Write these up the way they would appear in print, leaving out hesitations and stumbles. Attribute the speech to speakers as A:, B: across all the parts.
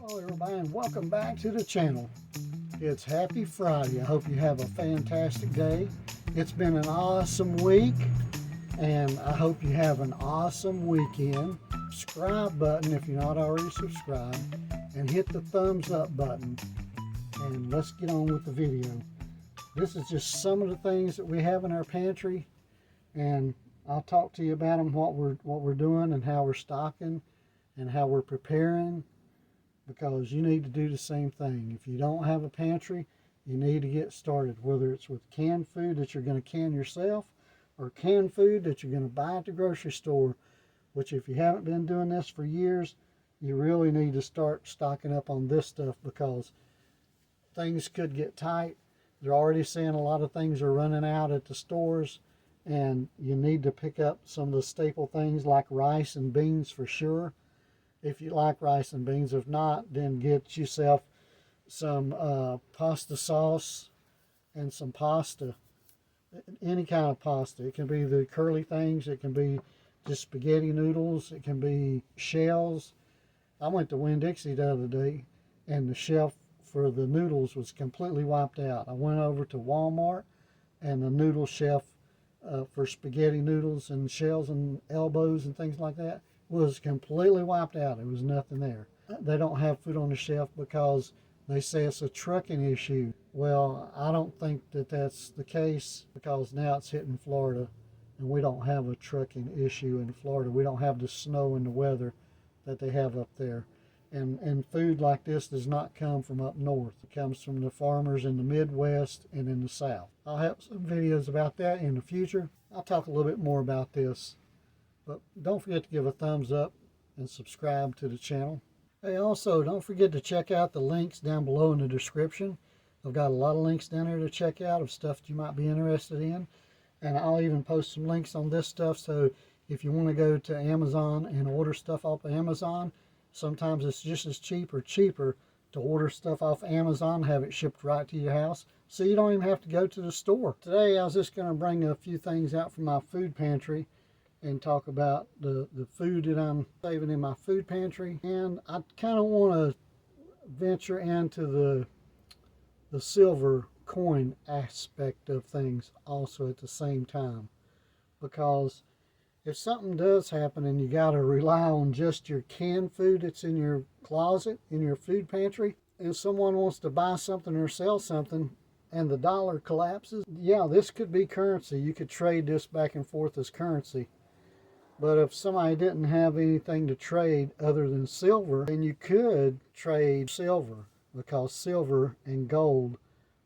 A: Hello everybody and welcome back to the channel. It's Happy Friday. I hope you have a fantastic day. It's been an awesome week and I hope you have an awesome weekend. Subscribe button if you're not already subscribed and hit the thumbs up button, and let's get on with the video. This is just some of the things that we have in our pantry, and I'll talk to you about them, what we're doing and how we're stocking and how we're preparing, because you need to do the same thing. If you don't have a pantry, you need to get started, whether it's with canned food that you're going to can yourself or canned food that you're going to buy at the grocery store, which if you haven't been doing this for years, you really need to start stocking up on this stuff, because things could get tight. They're already saying a lot of things are running out at the stores, and you need to pick up some of the staple things like rice and beans for sure, if you like rice and beans. If not, then get yourself some pasta sauce and some pasta, any kind of pasta. It can be the curly things, it can be just spaghetti noodles, it can be shells. I went to Winn-Dixie the other day and the shelf for the noodles was completely wiped out. I went over to Walmart and the noodle shelf for spaghetti noodles and shells and elbows and things like that was completely wiped out. There was nothing there. They don't have food on the shelf because they say it's a trucking issue. Well, I don't think that that's the case, because now it's hitting Florida and we don't have a trucking issue in Florida. We don't have the snow and the weather that they have up there. And food like this does not come from up north. It comes from the farmers in the Midwest and in the South. I'll have some videos about that in the future. I'll talk a little bit more about this. But don't forget to give a thumbs up and subscribe to the channel. Hey, also, don't forget to check out the links down below in the description. I've got a lot of links down there to check out of stuff that you might be interested in. And I'll even post some links on this stuff, so if you want to go to Amazon and order stuff off of Amazon, sometimes it's just as cheap or cheaper to order stuff off Amazon, have it shipped right to your house, so you don't even have to go to the store. Today I was just going to bring a few things out from my food pantry and talk about the food that I'm saving in my food pantry. And I kind of want to venture into the silver coin aspect of things also at the same time, because if something does happen and you got to rely on just your canned food that's in your closet, in your food pantry, and someone wants to buy something or sell something and the dollar collapses, yeah, this could be currency. You could trade this back and forth as currency. But if somebody didn't have anything to trade other than silver, then you could trade silver, because silver and gold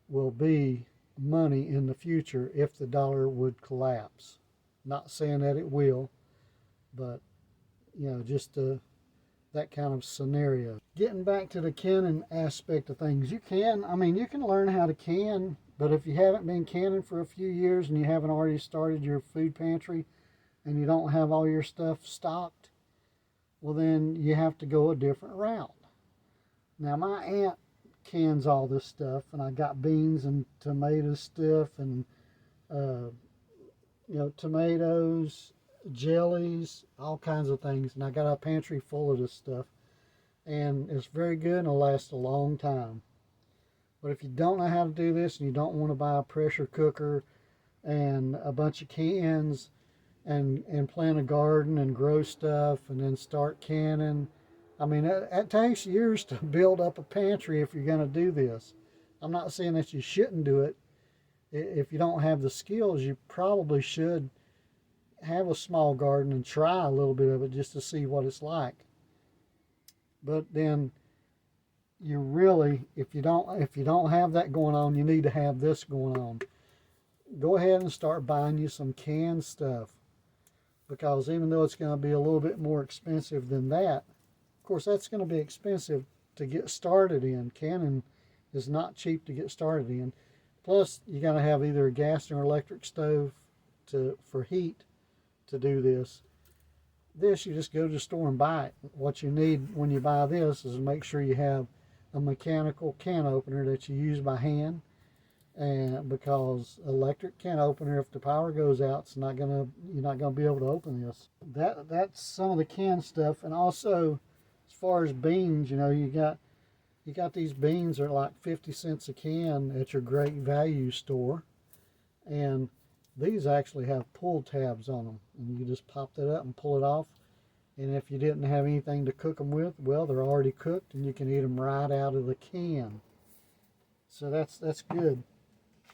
A: will be money in the future if the dollar would collapse. Not saying that it will, but you know, just that kind of scenario. Getting back to the canning aspect of things, you can learn how to can, but if you haven't been canning for a few years and you haven't already started your food pantry and you don't have all your stuff stocked, well then you have to go a different route. Now my aunt cans all this stuff, and I got beans and tomato stuff and tomatoes, jellies, all kinds of things, and I got a pantry full of this stuff, and it's very good and it'll last a long time. But if you don't know how to do this and you don't want to buy a pressure cooker and a bunch of cans and plant a garden and grow stuff and then start canning, I mean, it takes years to build up a pantry if you're going to do this. I'm not saying that you shouldn't do it. If you don't have the skills, you probably should have a small garden and try a little bit of it just to see what it's like. But then you really, if you don't have that going on, you need to have this going on. Go ahead and start buying you some canned stuff, because even though it's going to be a little bit more expensive than that, of course that's going to be expensive to get started in. Canning is not cheap to get started in. Plus, you got to have either a gas or electric stove for heat to do this. This, you just go to the store and buy it. What you need when you buy this is make sure you have a mechanical can opener that you use by hand, and because electric can opener, if the power goes out, you're not gonna be able to open this. That's some of the canned stuff. And also, as far as beans, you got You got these beans that are like 50 cents a can at your Great Value store. And these actually have pull tabs on them. And you just pop that up and pull it off. And if you didn't have anything to cook them with, well, they're already cooked and you can eat them right out of the can. So that's good.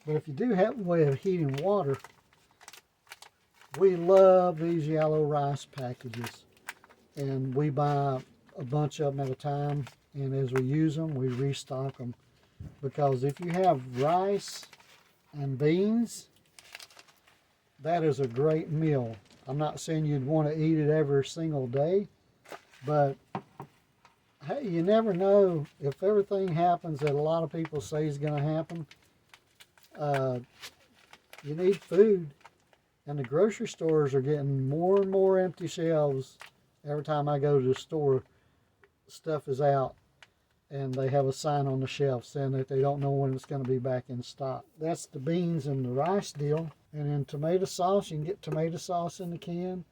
A: But if you do have a way of heating water, we love these yellow rice packages. And we buy a bunch of them at a time. And as we use them, we restock them. Because if you have rice and beans, that is a great meal. I'm not saying you'd want to eat it every single day, but hey, you never know if everything happens that a lot of people say is going to happen. You need food, and the grocery stores are getting more and more empty shelves. Every time I go to the store, stuff is out, and they have a sign on the shelf saying that they don't know when it's going to be back in stock. That's the beans and the rice deal. And in tomato sauce, you can get tomato sauce in the can.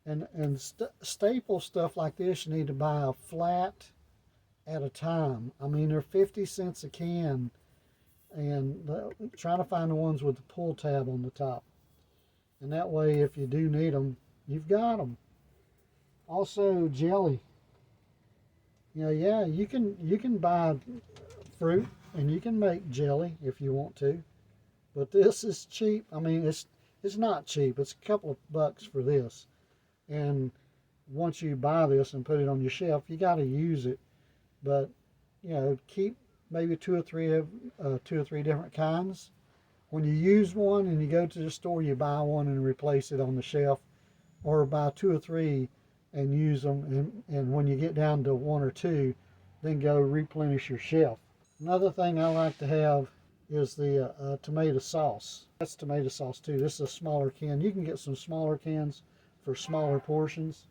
A: And staple stuff like this, you need to buy a flat at a time. I mean, they're 50 cents a can. And trying to find the ones with the pull tab on the top. And that way, if you do need them, you've got them. Also, jelly. You know, yeah, you can buy fruit and you can make jelly if you want to. But this is cheap. I mean, it's not cheap. It's a couple of bucks for this. And once you buy this and put it on your shelf, you got to use it. But, you know, keep maybe two or three different kinds. When you use one and you go to the store, you buy one and replace it on the shelf, or buy two or three and use them. And when you get down to one or two, then go replenish your shelf. Another thing I like to have is the tomato sauce. That's tomato sauce too. This is a smaller can. You can get some smaller cans for smaller portions.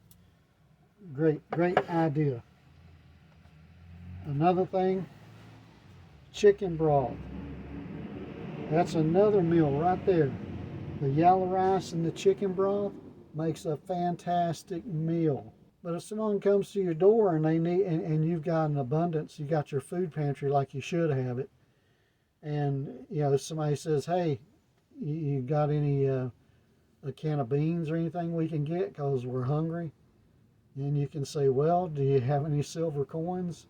A: Great idea. Another thing, chicken broth. That's another meal right there. The yellow rice and the chicken broth makes a fantastic meal. But if someone comes to your door and they need, and you've got an abundance, you got your food pantry like you should have it, and you know somebody says, "Hey, you got any a can of beans or anything we can get because we're hungry?" And you can say, "Well, do you have any silver coins?"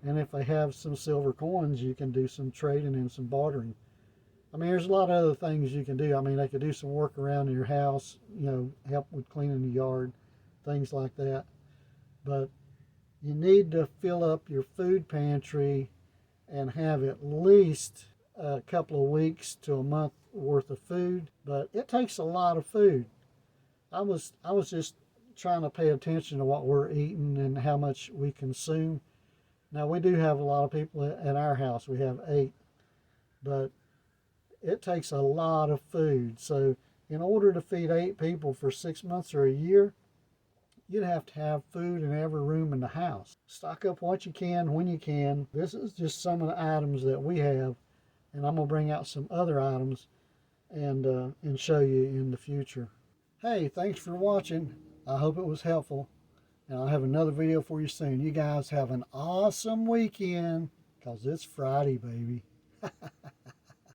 A: And if they have some silver coins, you can do some trading and some bartering. I mean, there's a lot of other things you can do. I mean, they could do some work around in your house, you know, help with cleaning the yard, things like that. But you need to fill up your food pantry and have at least a couple of weeks to a month worth of food. But it takes a lot of food. I was just trying to pay attention to what we're eating and how much we consume. Now, we do have a lot of people in our house. We have 8. But it takes a lot of food. So in order to feed 8 people for 6 months or a year, you'd have to have food in every room in the house. Stock up what you can when you can. This is just some of the items that we have, and I'm going to bring out some other items and show you in the future. Hey, thanks for watching. I hope it was helpful, and I'll have another video for you soon. You guys have an awesome weekend, because it's Friday, baby.